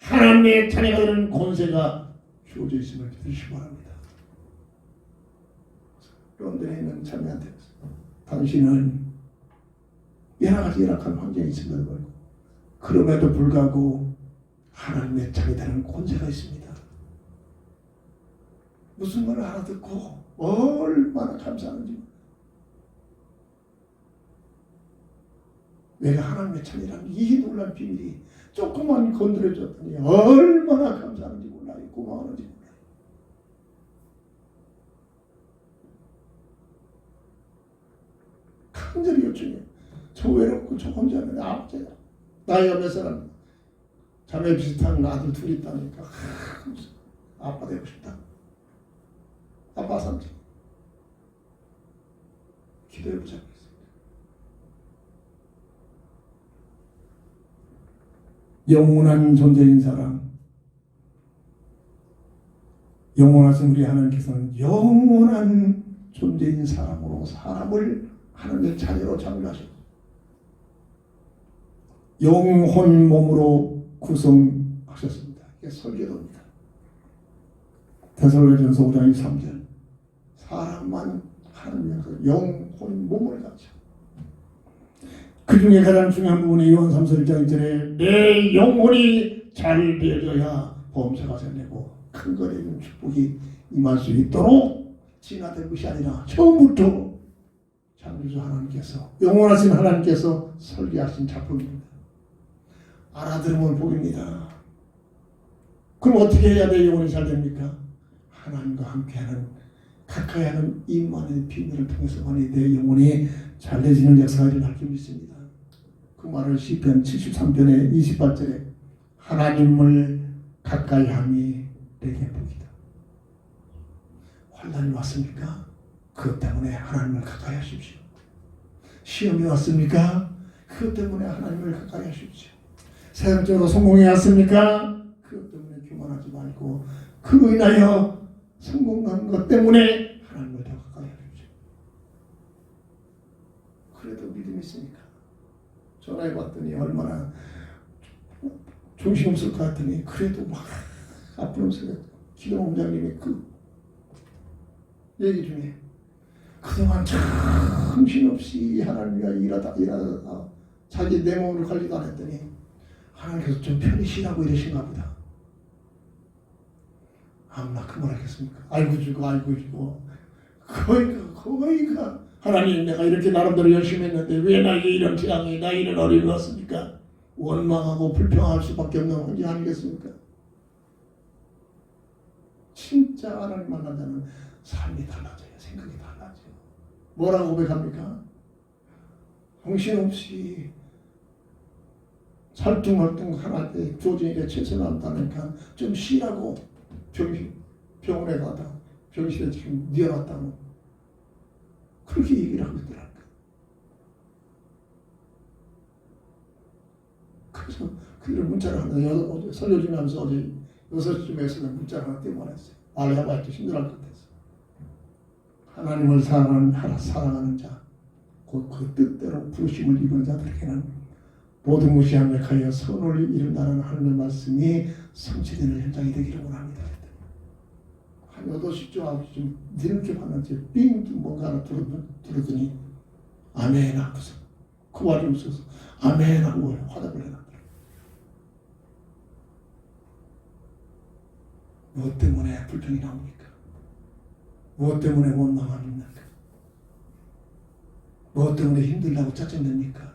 S1: 하나님의 자녀가 되는 권세가 주어져 있음을 믿으시기 바랍니다. 런던에 있는 자매한테 당신은 여러 가지 열악한 환경이 있음에도 불구하고 그럼에도 불구하고 하나님의 자녀가 되는 권세가 있습니다. 무슨 말을 알아듣고 얼마나 감사한지, 내가 하나님의 자녀라는 이 놀라운 비밀이 조금만 건드려줬더니 얼마나 감사한지 몰라요. 고마워하는지 몰라요. 간절히 요청해요. 저 외롭고 저 혼자는 아버지야. 나이가 몇 사람, 자매 비슷한 아들 둘이 있다니까 아빠 되고 싶다. 아빠 삼촌 기도해보자고 했습니다. 영원한 존재인 사람, 영원하신 우리 하나님께서는 영원한 존재인 사람으로 사람을 하나님의 자녀로 창조하셨고 영혼 몸으로 구성하셨습니다. 이게 설계도입니다. 데살로니가전서 5장 23절 사람만 하나님께서 영혼 몸을 갖죠. 그 중에 가장 중요한 부분이 요한 3서 1장 1절에 내 영혼이 잘 되어져야 범사가 생기고 큰 거리에 있는 축복이 임할 수 있도록 진화된 것이 아니라 처음부터 창조주 하나님께서, 영원하신 하나님께서 설계하신 작품입니다. 알아들으면 복입니다. 그럼 어떻게 해야 내 영혼이 잘 됩니까? 하나님과 함께하는, 가까이 하는 임마누엘 비밀을 통해서만이 내 영혼이 잘되지는 역사가 일어날 줄 믿습니다. 그 말을 시편 73편의 28절에 하나님을 가까이 함이 내게 복이다. 환난이 왔습니까? 그것 때문에 하나님을 가까이 하십시오. 시험이 왔습니까? 그것 때문에 하나님을 가까이 하십시오. 세상적으로 성공이 왔습니까? 그것 때문에 교만하지 말고 그로 인하여 성공한 것 때문에 하나님을 더 가까이 하십시오. 그래도 믿음이 있으니까 전화해봤더니 얼마나 정신없을 것 같더니 그래도 막 아프면서 기도원장님이 그 얘기 중에 그동안 정신없이 하나님과 일하다가 자기 내 몸을 관리도 안 했더니 하나님께서 좀 편히 쉬라고 이러신가 보다. 아무나 그 말 하겠습니까? 알고 주고 거의가 하나님 내가 이렇게 나름대로 열심히 했는데 왜 나에게 이런 재앙이, 나 이런 어려움이 왔습니까? 원망하고 불평할 수밖에 없는 환경 아니겠습니까? 진짜 하나님 만난 자는 삶이 달라져요. 생각이 달라져요. 뭐라고 고백합니까? 정신없이 살뚱살뚱 하나님께 교진에게 최선을 한다니까 좀 쉬라고 병원에 가다 병실에 지금 뉘어놨다고 그렇게 얘기를 하고 있더라고요. 그래서 그들 문자를 하나 설교 중하면서 어제 6시쯤에 문자를 하나 띄워보냈어요. 알아봐야지 힘들할 것 같아서. 하나님을 사랑하는 자, 곧 그 뜻대로 부르심을 입은 자들에게는 모든 것이 합력하여 선을 이룬다는 하나님의 말씀이 성취되는 현장이 되기를 원합니다. 한 8시쯤 9시쯤 늦게 봤는지 삥 뭔가 하나 들었더니 아멘 하고서 그 와중에 있어서 아멘 하고 화답을 해놨더라고요. 무엇 때문에 불평이 나옵니까? 무엇 때문에 원망합니까? 무엇 때문에 힘들다고 짜증냅니까?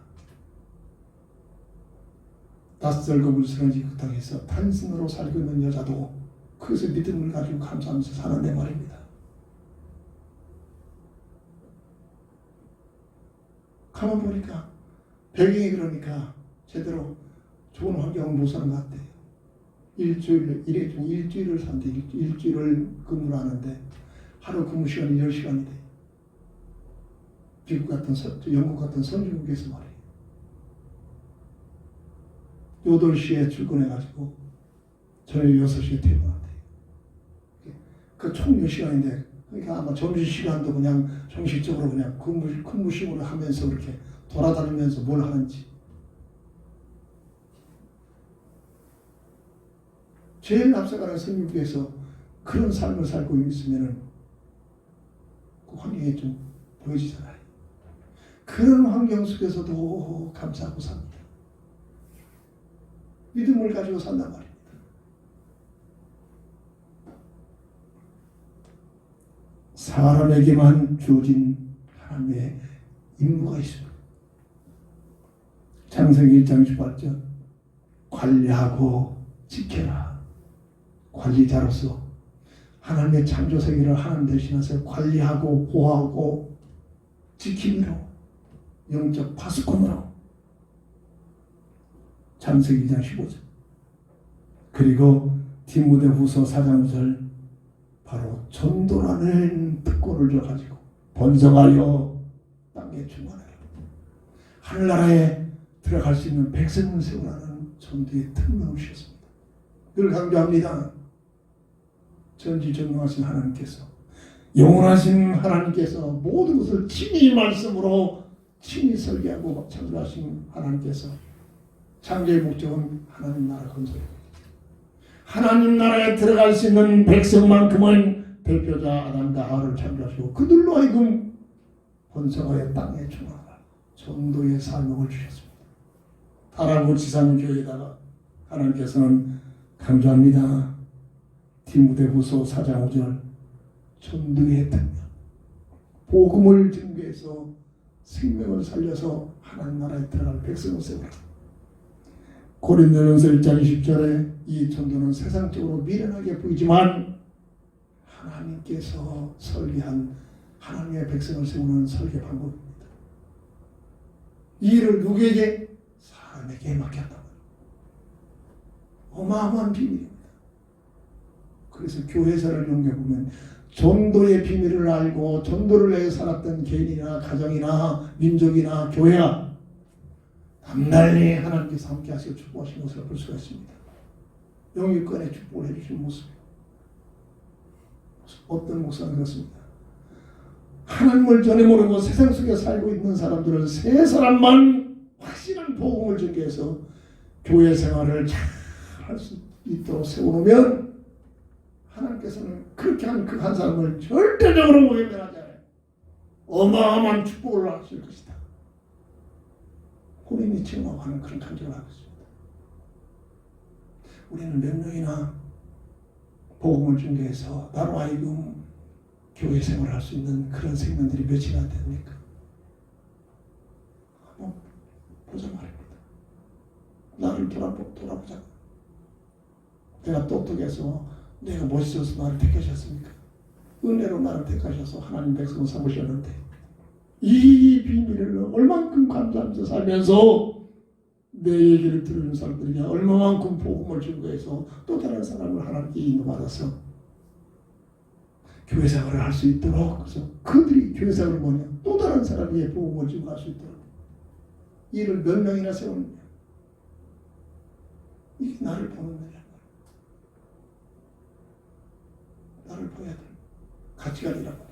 S1: 낯설고 물스러운 그 땅에서 단순으로 살고 있는 여자도 그것을 믿음을 가지고 감사하면서 사는데 말입니다. 가만 보니까 배경이 그러니까 제대로 좋은 환경을 못 사는 것 같아요. 일주일을 산대. 일주일을 근무를 하는데 하루 근무 시간이 10시간이 돼요. 미국 같은 영국 같은 선진국에서 말이에요. 8시에 출근해가지고 저녁 6시에 퇴근한대요. 그 총 몇 시간인데 그러니까 아마 점심시간도 그냥 정식적으로 그냥 근무식으로 하면서 그렇게 돌아다니면서 뭘 하는지. 제일 앞서가는 선진국에서 그런 삶을 살고 있으면은 그 환경이 좀 보여지잖아요. 그런 환경 속에서도 감사하고 삽니다. 믿음을 가지고 산단 말입니다. 사람에게만 주어진 하나님의 임무가 있습니다. 창세기 1장 18절 관리하고 지켜라. 관리자로서 하나님의 창조 세계를 하나님 대신해서 관리하고 보호하고 지킴으로 영적 파수꾼으로 창세기 2장 15절 그리고 디모데후서 4장 5절 바로 전도라는 특권을 줘가지고 번성하여 땅에 충만하여 하늘나라에 들어갈 수 있는 백성을 세우라는 전도의 특권을 주셨습니다. 늘 강조합니다. 전지전능하신 하나님께서 영원하신 하나님께서 모든 것을 친히 말씀으로 친히 설계하고 창조하신 하나님께서 창조의 목적은 하나님 나라 건설입니다. 하나님 나라에 들어갈 수 있는 백성만큼은 대표자 아담과 하와를 창조하시고 그들로 하여금 번성하여 땅에 충만하라 전도의 사명을 주셨습니다. 타라고 지상교회에다가 하나님께서는 강조합니다. 디모데후서 4장 5절 전도의 특명 복음을 증거해서 생명을 살려서 하나님 나라에 들어갈 백성을 세우라. 고린도전서 1장 20절에 이 전도는 세상적으로 미련하게 보이지만 하나님께서 설계한 하나님의 백성을 세우는 설계 방법입니다. 이 일을 누구에게? 사람에게 맡겼다. 어마어마한 비밀입니다. 그래서 교회사를 연결해보면 전도의 비밀을 알고 전도를 위해 살았던 개인이나 가정이나 민족이나 교회야 남달리 하나님께서 함께 하시고 축복하신 것을 볼 수가 있습니다. 영유권에 축복을 해주신 모습이에요. 어떤 목사는 그렇습니다. 하나님을 전혀 모르고 세상 속에 살고 있는 사람들은 세 사람만 확실한 복음을 전개해서 교회 생활을 잘 할 수 있도록 세워놓으면 하나님께서는 그렇게 한 그 한 사람을 절대적으로 외면하지 않아요. 어마어마한 축복을 하실 것이다. 본인이 체험하는 그런 간증을 하고 있습니다. 우리는 몇 명이나 복음을 전개해서 나로 하여금 교회 생활을 할 수 있는 그런 생명들이 몇이나 됩니까? 한번 보자 말입니다. 나를 돌아보자. 내가 똑똑해서 내가 멋있어서 나를 택하셨습니까? 은혜로 나를 택하셔서 하나님 백성을 삼으셨는데 이 비밀을 얼만큼 감사하면서 살면서 내 얘기를 들으는 사람들에게 얼마만큼 복음을 증거해서 또 다른 사람을 하나님께 인도받아서 교회생활을 할 수 있도록, 그래서 그들이 교회생활을 뭐냐, 또 다른 사람에게 복음을 증거할 수 있도록 이를 몇 명이나 세우느냐, 이게 나를 보는 거야. 나를 보여야 돼. 가치관이라고 해요.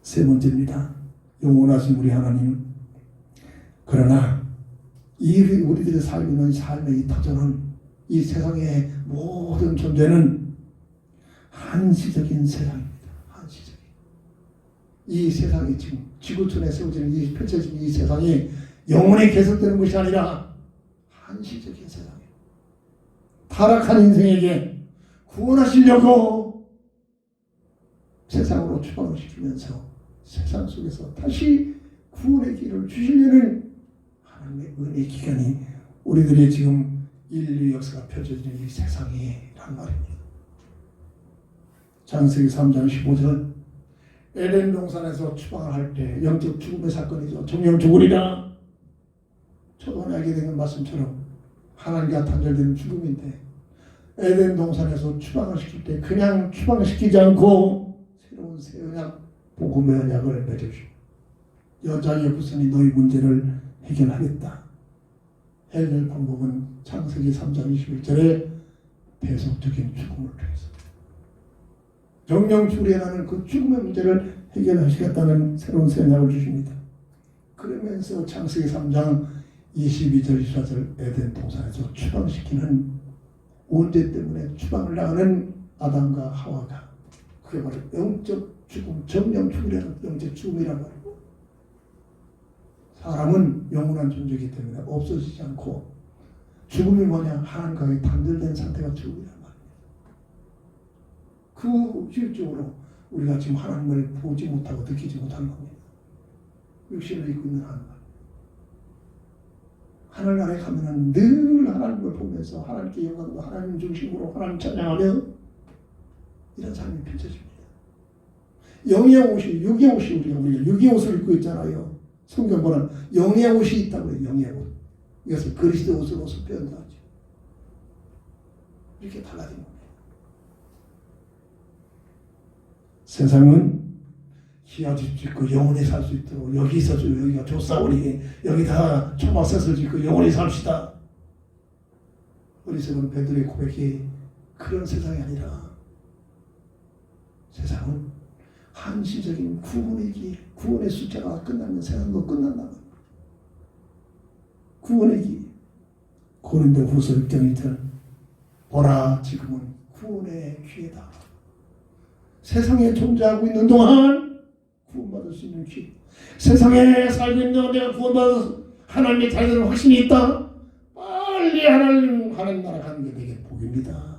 S1: 세 번째입니다. 영원하신 우리 하나님. 그러나 우리들이 살고 있는 삶의 이 터전은, 이 세상의 모든 존재는 한시적인 세상입니다. 한시적인. 이 세상이 지금 지구촌에 세워지는 이 펼쳐진 이 세상이 영원히 계속되는 것이 아니라 한시적인 세상이에요. 타락한 인생에게 구원하시려고 세상으로 추방을 시키면서 세상 속에서 다시 구원의 길을 주시려는 하나님의 은혜의 기간이 우리들이 지금 인류 역사가 펼쳐지는 이 세상이란 말입니다. 창세기 3장 15절, 에덴 동산에서 추방을 할 때 영적 죽음의 사건이죠. 정령 죽으리라. 초반에 알게 된 말씀처럼 하나님과 단절되는 죽음인데, 에덴 동산에서 추방을 시킬 때 그냥 추방시키지 않고 새로운 새 언약, 복음의 언약을 맺어주시고, 여자의 후손이 너희 문제를 해결하겠다. 해결 방법은 창세기 3장 21절에 배속적인 죽음을 통해서 정령 죽으리라는 그 죽음의 문제를 해결하시겠다는 새로운 새 언약을 주십니다. 그러면서 창세기 3장 22절 24절 에덴 동산에서 추방시키는 원죄 때문에 추방을 당하는 아담과 하와가, 그게 바로 영적 죽음, 정령 죽으려는 영적 죽음이란 말이고, 사람은 영원한 존재이기 때문에 없어지지 않고, 죽음이 뭐냐, 하나님과의 단절된 상태가 죽음이란 말입니다. 그 실적으로 우리가 지금 하나님을 보지 못하고 느끼지 못하는 겁니다. 육신을 입고 있는 하나님. 하늘나라에 가면은 늘 하나님을 보면서 하나님께 영광과 하나님 중심으로 하나님 찬양하며 이런 삶이 펼쳐집니다. 영의 옷이, 육의 옷이, 우리가 육의 옷을 입고 있잖아요. 성경 보면 영의 옷이 있다고 해요. 영의 옷. 이것을 그리스도 옷으로 표현하죠. 이렇게 달라진 겁니다. 세상은 기아집 짓고 영원히 살 수 있도록, 여기 있어줘, 여기가 조사오니, 여기다 초막셋을 짓고 영원히 삽시다. 어리석은 베드로의 고백이 그런 세상이 아니라, 세상은 한시적인 구원의 길, 구원의 숫자가 끝나면 세상도 끝난다. 구원의 길. 고린도후서 6장 1절, 보라 지금은 구원의 기회다. 세상에 존재하고 있는 동안 구원받을 수 있는 기회. 세상에 살고 있는 내가 구원받아서 하나님의 자녀를 확신이 있다. 빨리 하나님 나라 가는 게 되게 복입니다.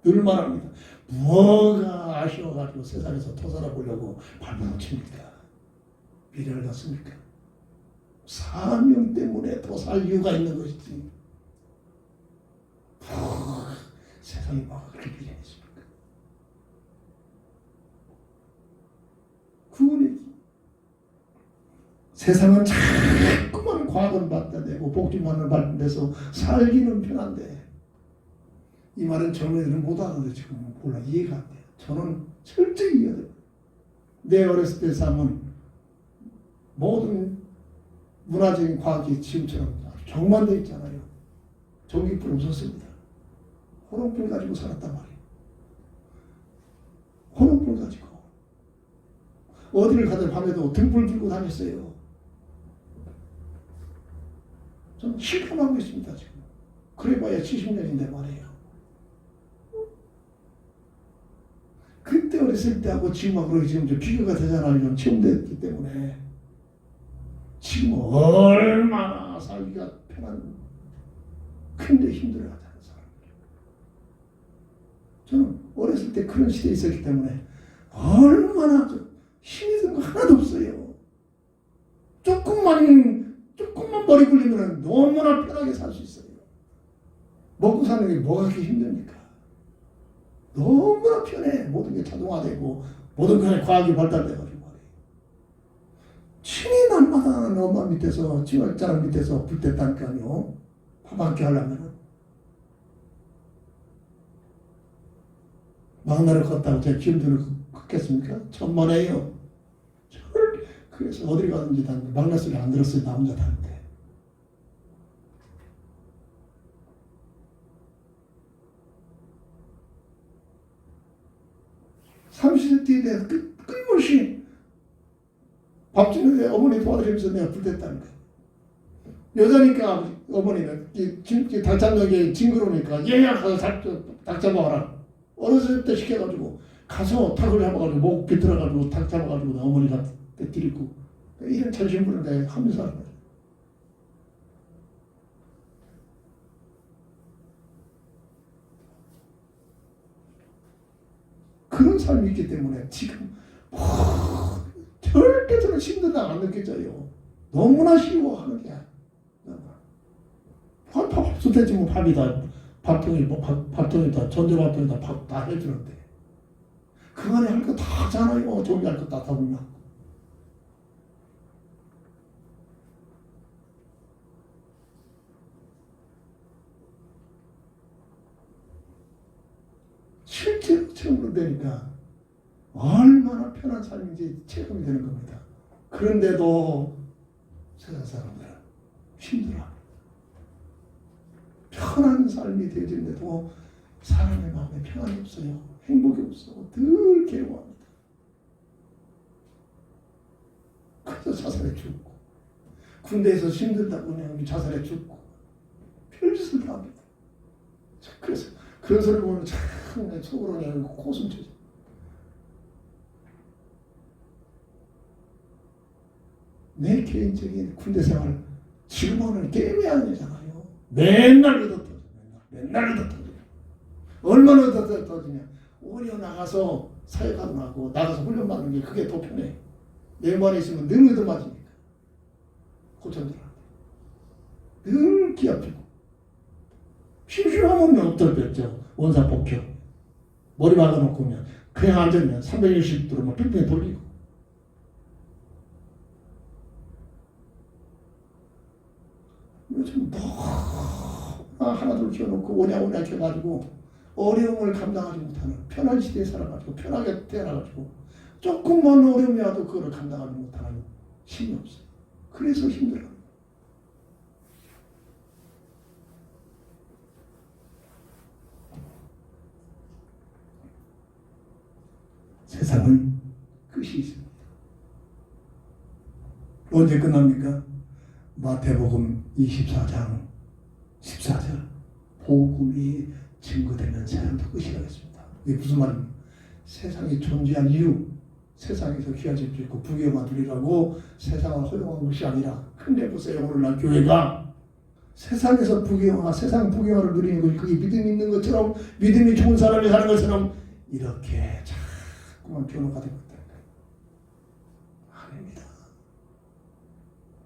S1: 늘 말합니다. 뭐가 아쉬워가지고 세상에서 터살아보려고 발버둥 칩니까? 미련을 갖습니까? 사명 때문에 더 살 이유가 있는 것이지. 세상이 뭐가 그렇게 미련했습니까? 구원이지. 세상은 자꾸만 과거를 받아내고 복지만을 받아내서 살기는 편한데, 이 말은 젊은이들은 못 알아듣죠. 지금 몰라, 이해가 안 돼요. 저는 철저히 이해가 돼요. 내 어렸을 때 삶은 모든 문화적인 과학이 지금처럼 정만되어 있잖아요. 전기불 없었습니다. 호롱불 가지고 살았단 말이에요. 호롱불 가지고 어디를 가든 밤에도 등불 들고 다녔어요. 저는 실감하고 있습니다. 지금 그래봐야 70년인데 말이에요. 그때 어렸을 때하고 지금하고 지금 좀 비교가 되잖아요. 좀 체험됐기 때문에. 지금 얼마나 살기가 편한, 근데 힘들어하잖아요. 사람들. 저는 어렸을 때 그런 시대에 있었기 때문에 얼마나 힘이 든 거 하나도 없어요. 조금만 머리 굴리면 너무나 편하게 살 수 있어요. 먹고 사는 게 뭐가 그렇게 힘듭니까? 너무나 편해. 모든 게 자동화되고 모든 게 과학이 발달돼가지고 말이에요. 친히 날마다 엄마 밑에서 지원자랑 밑에서 불 뗐다니까요. 밥 한 끼 하려면은 막나를 걷다고 제 기름들을 걷겠습니까? 천만에요. 그래서 어디 가든지 다 막나 소리 안 들었어요. 나 혼자 다는데. 삼시세끼에 대해서 끊임없이 밥 주는데 어머니 도와주면서 내가 불 뗐다니까. 여자니까 어머니는 닭 잡는 게 징그러우니까 얘야 가서 닭 잡아와라. 어렸을 때 시켜가지고 가서 닭을 잡아가지고 목 비틀어가지고 닭 잡아가지고 어머니가 드리고 이런 전신부를 내가 하면서 하는 거예요. 그런 삶이 있기 때문에 지금 절대 저는 힘들다 안 느껴져요. 너무나 쉬워하는 게 밥 없을 때지 뭐 밥이다. 밥통이다. 전자밥통이다. 밥 다 해주는데 그 안에 할 거 다 하잖아요. 정리할 거 다 보면. 실제로 체험으로 되니까 얼마나 편한 삶인지 체험이 되는 겁니다. 그런데도 세상 사람들은 힘들어. 편한 삶이 되어지는데도 사람의 마음에 평안이 없어요. 행복이 없어. 늘 괴로워합니다. 그래서 자살해 죽고 군대에서 힘들다고 그냥 자살해 죽고 별짓을 다 합니다. 그래서 그런 소리 보면 참 속으로 그냥 코숨 쳐져. 내 개인적인 군대 생활 지금은 게임이 아니잖아요. 맨날 얻어터져. 맨날 얻어터져. 얼마나 얻어터지냐. 오히려 나가서 사역하고 나가서 훈련받는 게 그게 더 편해. 내 말에 있으면 늘 얻어맞으니까. 고참들한테. 늘 기합주고. 심심하면 엎드려졌죠. 원사 폭격. 머리 박아놓고 오면 그냥 앉으면 360도로 막 빙빙 돌리고. 요즘 너무나 하나둘 키워놓고 오냐오냐 해가지고 어려움을 감당하지 못하는 편한 시대에 살아가지고 편하게 태어나가지고 조금만 어려움이 와도 그거를 감당하지 못하는 힘이 없어요. 그래서 힘들어요. 세상은 끝이 있습니다. 언제 끝납니까? 마태복음 24장 14절 복음이 증거되면 세상도 끝이 나겠습니다. 이게 무슨 말입니까? 세상이 존재한 이유, 세상에서 귀하질 수 있고 부귀영화 누리라고 세상을 허용한 것이 아니라 근데 보세요. 오늘날 교회가 세상에서 부귀영화, 세상 부귀영화를 누리는 것이 그게 믿음이 있는 것처럼 믿음이 좋은 사람이 사는 것처럼 이렇게 자꾸만 변호가 되고 있다. 아닙니다.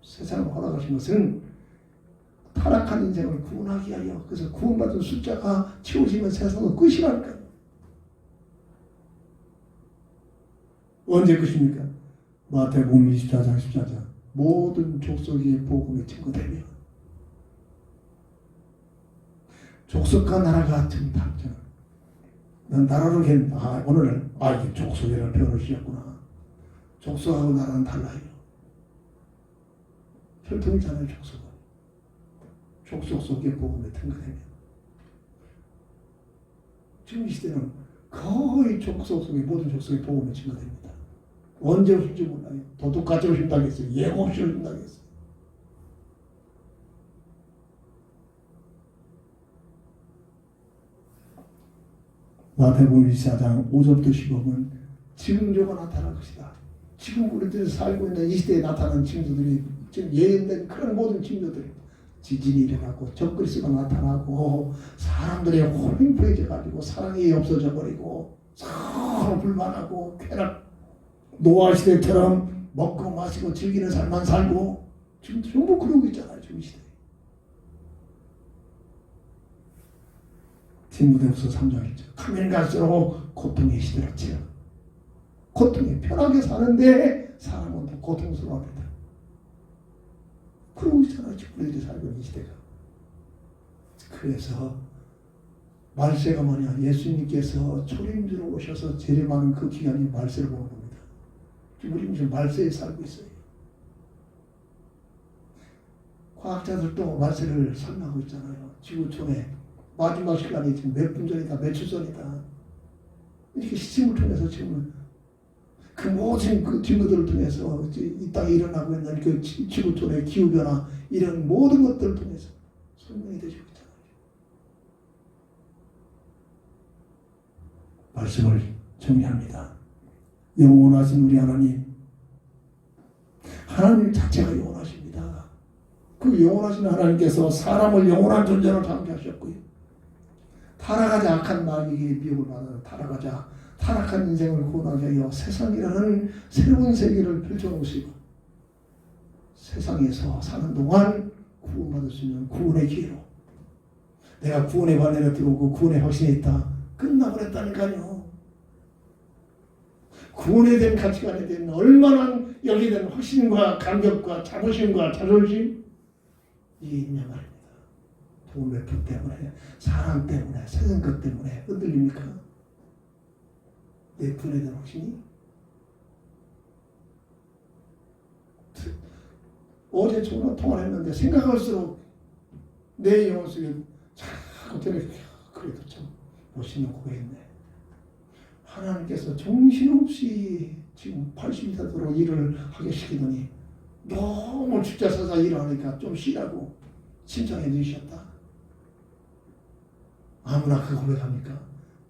S1: 세상을 허락하신 것은 타락한 인생을 구원하기 위하여 그래서 구원받은 숫자가 채워지면 세상은 끝이라니까요. 언제 끝입니까? 마태복음 24장 14장 모든 족속이 복음에 증거되며 족속과 나라가 증탁전 난 나라로 오늘 이게 족속이라는 표현을 쓰셨구나. 족속하고 나라는 달라요. 혈통이잖아요. 족속은. 족속 속에 복음에 등극되면 지금 이 시대는 거의 족속 속에 모든 족속에 복음에 증거됩니다. 언제 오실지 몰라요. 도둑같이 오신다겠어요. 예고 없이 오신다겠어요. 마태복음 24장 5절부터 15분 징조가 나타날 것이다. 지금 우리들이 살고 있는 이 시대에 나타나는 징조들이 지금 예언된 그런 모든 징조들이 지진이 일어나고 적그리스가 나타나고 사람들의 혼인포해져가지고 사랑이 없어져 버리고 서로 불만하고 쾌락 노아 시대처럼 먹고 마시고 즐기는 삶만 살고 지금 전부 그러고 있잖아요. 지금 이 시대. 디모데후서 3장 1절. 가면 갈수록 고통이 시들었지요. 고통이 편하게 사는데 사람은 더 고통스러워합니다. 그러고 있잖아요. 지금 우리들이 살고 있는 시대가. 그래서 말세가 뭐냐, 예수님께서 초림주로 오셔서 재림하는 그 기간이 말세를 보는 겁니다. 지금 우리는 지금 말세에 살고 있어요. 과학자들도 말세를 설명하고 있잖아요. 지구촌에 마지막 시간이 지금 몇 분 전이다, 며칠 전이다. 이렇게 시침을 통해서 지금 그 모든 그 증거들을 통해서 이 땅에 일어나고 있는 그 지구촌의 기후변화 이런 모든 것들을 통해서 설명이 되고 있잖아요. 말씀을 정리합니다. 영원하신 우리 하나님, 하나님 자체가 영원하십니다. 그 영원하신 하나님께서 사람을 영원한 존재로 창조하셨고요. 타락하자 악한 마귀에게 미혹을 받아 타락하자 타락한 인생을 구원하게 하여 세상이라는 새로운 세계를 펼쳐놓으시고 세상에서 사는 동안 구원받을 수 있는 구원의 기회로 내가 구원의 반열에 들어오고 구원의 확신이 있다. 끝나버렸다니까요. 구원에 대한 가치관에 대한 얼마나 여기에 대한 확신과 감격과 자부심과 자존심 이게 있냐 말입니다. 돈 몇 푼 때문에 사람 때문에 세상 것 때문에 흔들립니까? 내 구원에 대한 확신이? 어제 전화 통화를 했는데 생각할수록 내 영혼 속에 자꾸 들으니까 그래도 참 멋있는 고백이네. 하나님께서 정신없이 지금 80이 되도록 일을 하게 시키더니 너무 죽자 서서 일을 하니까 좀 쉬라고 신청해 주셨다. 아무나 그 고백합니까?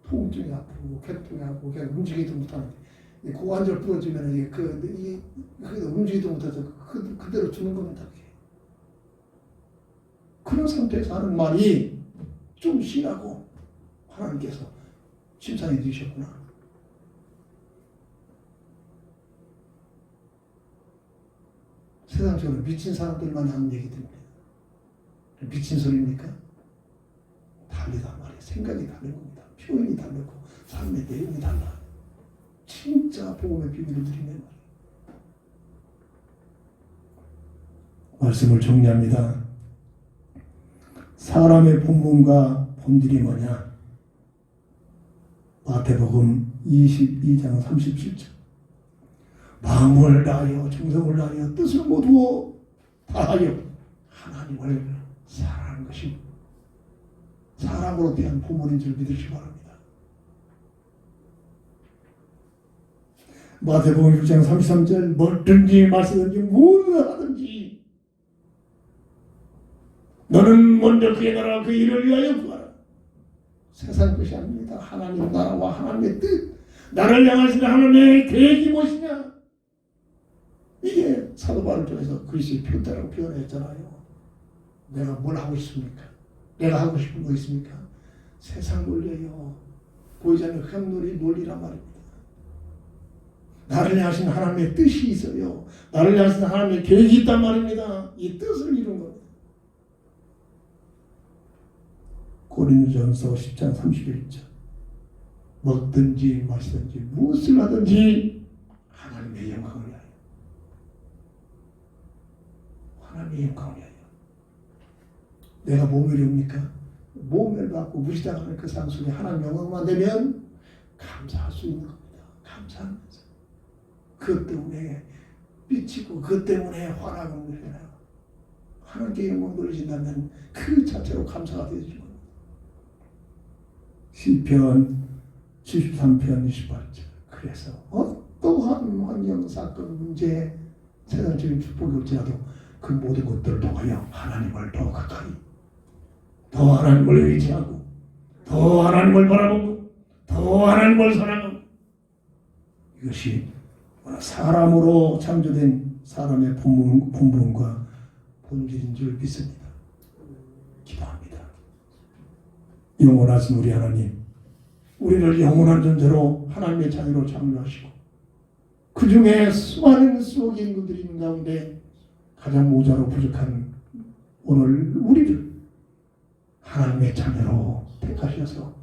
S1: 통증이 아프고 개통이 아프고 그냥 움직이지도 못하는데 고관절 부러지면 이게 움직이지도 못해서 그대로 죽는 겁니다. 그런 상태에서 하는 말이 좀 쉬라고 하나님께서 심상해 주셨구나. 세상적으로 미친 사람들만 하는 얘기들입니다. 미친 소리입니까? 다르단 말이에요. 생각이 다른 겁니다. 표현이 다르고 삶의 내용이 달라. 진짜 복음의 비밀을 드리는 말이에요. 말씀을 정리합니다. 사람의 본문과 본질이 뭐냐? 마태복음 22장 37절. 마음을 다하여 정성을 다하여 뜻을 모두 다하여 하나님을 사랑하는 것이 사람으로 대한 본문인 줄 믿으시기 바랍니다. 마태복음 6장 33절 뭐든지 마시든지 무엇을 하든지 너는 먼저 그의 나라 그 일을 위하여 구하라. 세상 것이 아닙니다. 하나님 나라와 하나님의 뜻, 나를 향하신 하나님의 계획이 무엇이냐? 이게 사도 바울을 통해서 그리스도의 표대라고 표현했잖아요. 내가 뭘 하고 싶습니까? 내가 하고 싶은 거 있습니까? 세상 논리예요. 보이지 않는 논리란 말입니다. 나를 향하신 하나님의 뜻이 있어요. 나를 향하신 하나님의 계획이 있단 말입니다. 이 뜻을 이룬 겁니다. 고린도전서 10장 31절 먹든지 마시든지 무엇을 하든지 하나님의 영광을 위하여 하나님의 영광을 위하여 내가 모멸이옵니까? 모멸받고 무시당하는 그 상황 속에 하나님 영광만 되면 감사할 수 있는 겁니다. 감사하면서 그것 때문에 삐치고 그것 때문에 화나고 해요. 하나님께 영광 돌리신다면 그 자체로 감사가 되어지는 겁니다. 시편 73편 28절 그래서 어떠한 환경, 사건, 문제, 세상적인 축복이 올지라도 그 모든 것들을 통하여 하나님을 더 가까이 더 하나님을 의지하고 더 하나님을 바라보고 더 하나님을 사랑하고 이것이 사람으로 창조된 사람의 본분과 본질인 줄 믿습니다. 기도합니다. 영원하신 우리 하나님, 우리를 영원한 존재로 하나님의 자녀로 창조하시고 그 중에 수많은 수억의 인구들이 있는 가운데 가장 모자로 부족한 오늘 우리를 하나님의 자녀로 택하셔서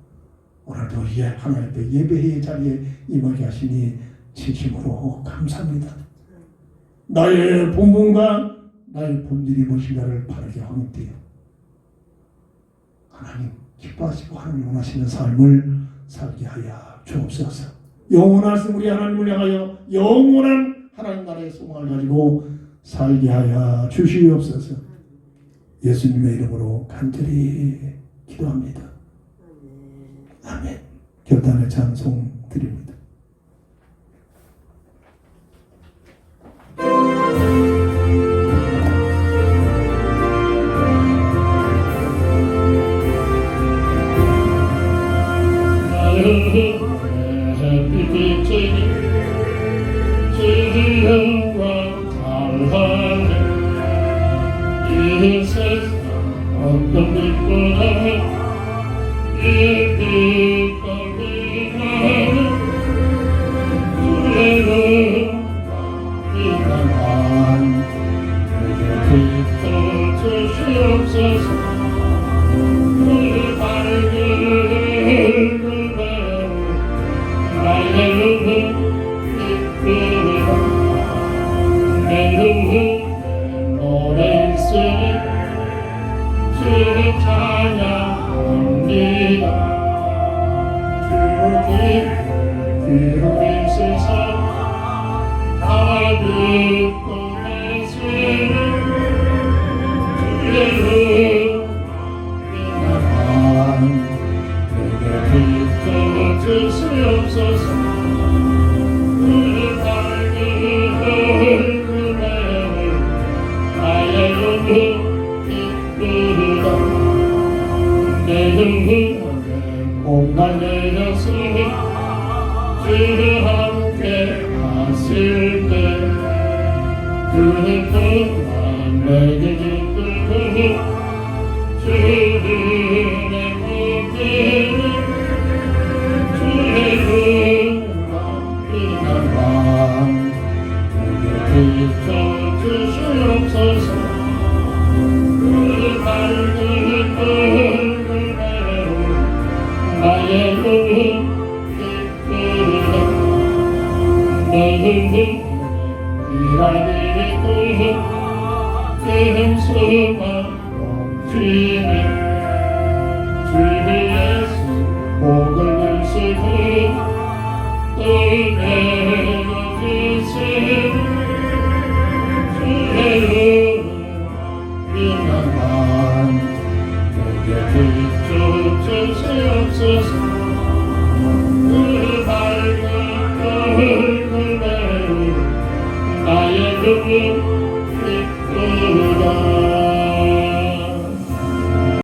S1: 오늘도 하나님께 예배의 자리에 임하게 하시니 진심으로 감사합니다. 나의 본분과 나의 본질이 무엇인가를 바르게 확인되어 하나님 기뻐하시고 하나님 원하시는 삶을 살게 하여 주옵소서. 영원하신 우리 하나님을 향하여 영원한 하나님 나라의 소망을 가지고 살게 하여 주시옵소서. 예수님의 이름으로 간절히 기도합니다. 아멘. 결단의 찬송 드립니다.
S2: 이 세상 어떤 빛보다 이 빛깔이 나는 주의 빛나만 내게 빛을 주시옵소서. 우리 밝은 그대로 나의 눈은 빛으로 내 눈은 노래 있으니 주를 찬양합니다. 주를 기울이소서. 다 듣고 계시는 주의 은혜만 내게 비춰 주시옵소서. 우리 밝은 그대로 나의 눈은 빛으로 내 눈은 몸만 내렸으니 주를 함께 하실 때 그는 또한 내게 기쁘고 주의 무기를 주의 은혜만 빛나만 내게 비춰 주시옵소서. 그 밝은 그대로 나의 눈은 너는 이라니 그 소망 넘치네. 주의 예수 목을 드시고 또 내어주시는 주의 은혜만 내게 비춰 주시옵소서. 그 밝은 그대로 나의 눈은